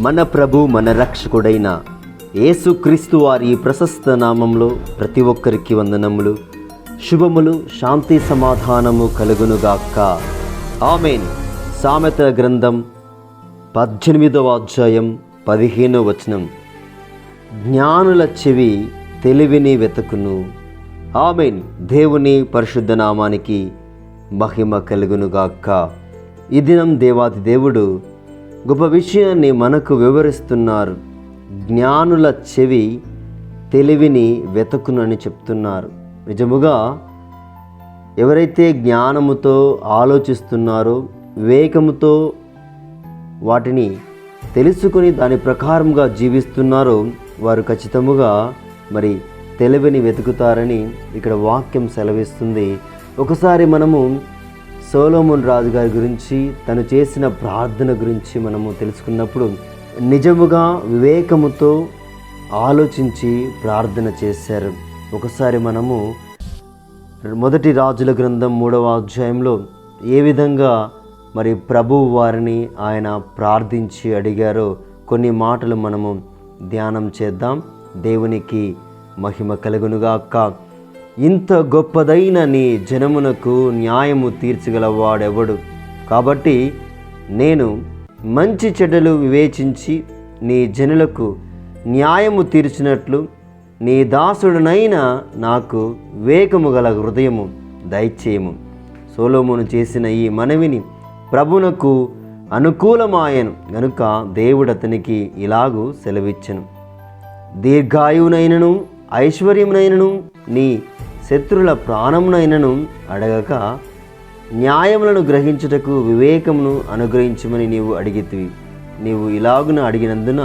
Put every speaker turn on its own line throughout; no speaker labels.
మన ప్రభు మన రక్షకుడైన యేసుక్రీస్తు వారి ప్రశస్త నామంలో ప్రతి ఒక్కరికి వందనములు, శుభములు, శాంతి సమాధానము కలుగునుగాక. ఆమేన్. సామెత గ్రంథం 18వ అధ్యాయం 15వ వచనం. జ్ఞానుల చెవి తెలివిని వెతుకును. ఆమేన్. దేవుని పరిశుద్ధ నామానికి మహిమ కలుగునుగాక. ఈ దినం దేవాది దేవుడు గొప్ప విషయాన్ని మనకు వివరిస్తున్నారు. జ్ఞానుల చెవి తెలివిని వెతుకును అని చెప్తున్నారు. నిజముగా ఎవరైతే జ్ఞానముతో ఆలోచిస్తున్నారో, వివేకముతో వాటిని తెలుసుకుని దాని ప్రకారంగా జీవిస్తున్నారో వారు ఖచ్చితముగా తెలివిని వెతుకుతారని ఇక్కడ వాక్యం సెలవిస్తుంది. ఒకసారి మనము సొలొమోను రాజు గారి గురించి, తను చేసిన ప్రార్థన గురించి మనము తెలుసుకున్నప్పుడు నిజముగా వివేకముతో ఆలోచించి ప్రార్థన చేశారు. ఒకసారి మనము మొదటి రాజుల గ్రంథం 3వ అధ్యాయంలో ఏ విధంగా ప్రభువు వారిని ఆయన ప్రార్థించి అడిగారో కొన్ని మాటలు మనము ధ్యానం చేద్దాం. దేవునికి మహిమ కలుగునుగాక. ఇంత గొప్పదైన నీ జనమునకు న్యాయము తీర్చగలవాడెవడు? కాబట్టి నేను మంచి చెడ్డలు వివేచించి నీ జనులకు న్యాయము తీర్చినట్లు నీ దాసుడునైన నాకు వివేకము గల హృదయము దయచేయము. సొలొమోను చేసిన ఈ మనవిని ప్రభునకు అనుకూలమాయను గనుక దేవుడు అతనికి ఇలాగూ సెలవిచ్చెను. దీర్ఘాయువునైనను ఐశ్వర్యమునైనను నీ శత్రుల ప్రాణమునైనను అడగక న్యాయములను గ్రహించుటకు వివేకమును అనుగ్రహించమని నీవు అడిగితివి. నీవు ఇలాగున అడిగినందున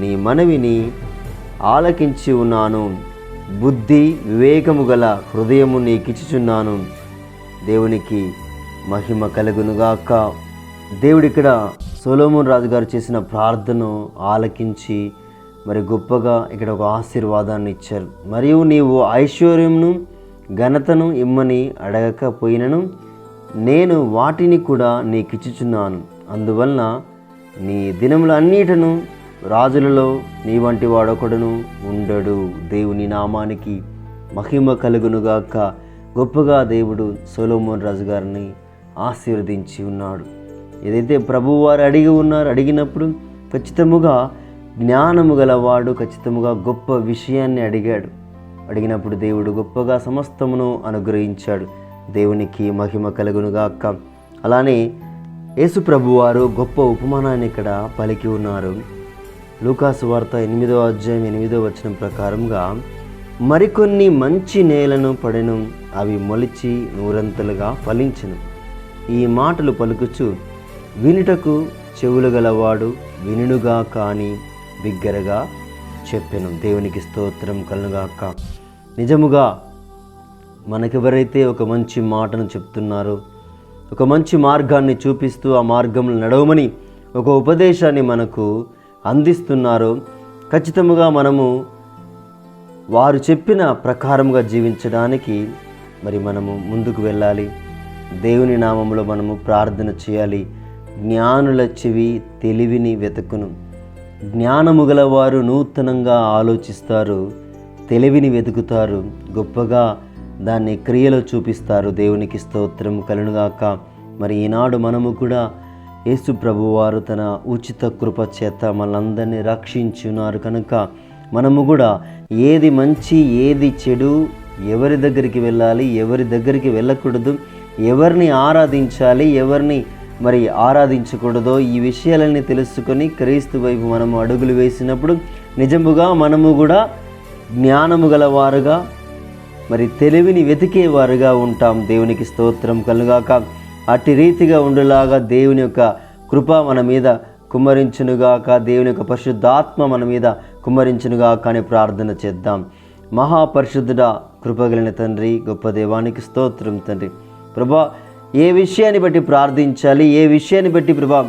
నీ మనవిని ఆలకించి ఉన్నాను. బుద్ధి వివేకము గల హృదయము నీకిచ్చుచున్నాను. దేవునికి మహిమ కలుగునుగాక. దేవుడిక్కడ సొలొమోను రాజు గారు చేసిన ప్రార్థనను ఆలకించి గొప్పగా ఇక్కడ ఒక ఆశీర్వాదాన్ని ఇచ్చారు. మరియు నీవు ఐశ్వర్యమును ఘనతను ఇమ్మని అడగకపోయినను నేను వాటిని కూడా నీకిచ్చుచున్నాను. అందువలన నీ దినములన్నిటను రాజులలో నీ వంటి వాడొకడును ఉండడు. దేవుని నామానికి మహిమ కలుగునుగాక. గొప్పగా దేవుడు సొలొమోను రాజు గారిని ఆశీర్వదించి ఉన్నాడు. ఏదైతే ప్రభువారు అడిగినప్పుడు ఖచ్చితముగా జ్ఞానము గలవాడు ఖచ్చితముగా గొప్ప విషయాన్ని అడిగినప్పుడు దేవుడు గొప్పగా సమస్తమును అనుగ్రహించాడు. దేవునికి మహిమ కలుగునుగాక. అలానే యేసు ప్రభువారు గొప్ప ఉపమానాన్ని ఇక్కడ పలికి ఉన్నారు. లూకాసు వార్త 8వ అధ్యాయం 8వ వచనం ప్రకారంగా మరికొన్ని మంచి నేలను పడెను, అవి మొలిచి నూరంతలుగా ఫలించెను. ఈ మాటలు పలుకుచు వినుటకు చెవులు గలవాడు వినుగా కానీ బిగ్గరగా చెప్పెను. దేవునికి స్తోత్రం కలుగుగాక. నిజముగా మనకెవరైతే ఒక మంచి మాటను చెప్తున్నారో, ఒక మంచి మార్గాన్ని చూపిస్తూ ఆ మార్గంలో నడవమని ఒక ఉపదేశాన్ని మనకు అందిస్తున్నారో ఖచ్చితంగా మనము వారు చెప్పిన ప్రకారంగా జీవించడానికి మనము ముందుకు వెళ్ళాలి. దేవుని నామంలో మనము ప్రార్థన చేయాలి. జ్ఞానుల చెవి తెలివిని వెతుకును. జ్ఞానము గలవారు నూతనంగా ఆలోచిస్తారు, తెలివిని వెతుకుతారు, గొప్పగా దాన్ని క్రియలో చూపిస్తారు. దేవునికి స్తోత్రం కలుగుగాక. ఈనాడు మనము కూడా యేసు ప్రభువారు తన ఉచిత కృప చేత మనందరినీ రక్షించున్నారు కనుక మనము కూడా ఏది మంచి ఏది చెడు, ఎవరి దగ్గరికి వెళ్ళాలి, ఎవరి దగ్గరికి వెళ్ళకూడదు, ఎవరిని ఆరాధించాలి, ఎవరిని ఆరాధించకూడదో ఈ విషయాలన్నీ తెలుసుకొని క్రీస్తు వైపు మనము అడుగులు వేసినప్పుడు నిజముగా మనము కూడా జ్ఞానము గలవారుగా తెలివిని వెతికేవారుగా ఉంటాం. దేవునికి స్తోత్రం కలుగాక. అట్టి రీతిగా ఉండేలాగా దేవుని యొక్క కృప మన మీద కుమ్మరించునుగాక. దేవుని యొక్క పరిశుద్ధాత్మ మన మీద కుమ్మరించునుగాక అని ప్రార్థన చేద్దాం. మహాపరిశుద్ధుడా, కృపగలిగిన తండ్రి, గొప్ప దేవానికి స్తోత్రం తండ్రి. ప్రభా, ఏ విషయాన్ని బట్టి ప్రార్థించాలి, ఏ విషయాన్ని బట్టి ప్రభా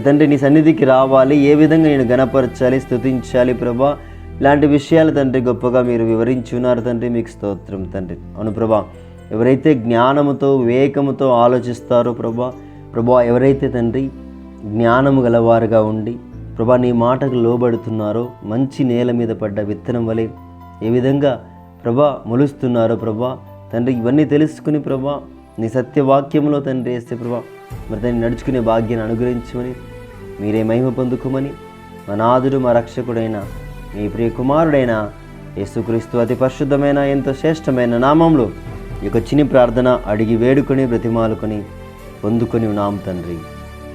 తండ్రి నీ సన్నిధికి రావాలి, ఏ విధంగా నేను గణపరచాలి, స్తుతించాలి ప్రభా, ఇలాంటి విషయాలు తండ్రి గొప్పగా మీరు వివరించి ఉన్నారు తండ్రి. మీకు స్తోత్రం తండ్రి. అవును ప్రభా, ఎవరైతే జ్ఞానముతో వివేకముతో ఆలోచిస్తారో ప్రభా, ఎవరైతే తండ్రి జ్ఞానము గలవారుగా ఉండి ప్రభా నీ మాటకు లోబడుతున్నారో మంచి నేల మీద పడ్డ విత్తనం వలె ఏ విధంగా ప్రభా మొలుస్తున్నారో ప్రభా తండ్రి ఇవన్నీ తెలుసుకుని ప్రభా నీ సత్యవాక్యంలో తండ్రి వేస్తే ప్రభా మరి దాన్ని నడుచుకునే భాగ్యాన్ని అనుగ్రహించమని మీరే మహిమ పొందుకోమని మా నాథుడు మా రక్షకుడైన మీ ప్రియ కుమారుడైన యేసుక్రీస్తు అతి పరిశుద్ధమైన ఎంతో శ్రేష్టమైన నామంలో ఈ యొక్క చిన్ని ప్రార్థన అడిగి వేడుకొని బ్రతిమాలుకొని పొందుకొని ఉన్నాం తండ్రి.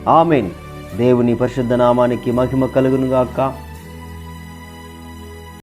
ఆమేన్. దేవుని పరిశుద్ధ నామానికి మహిమ కలుగునుగాక.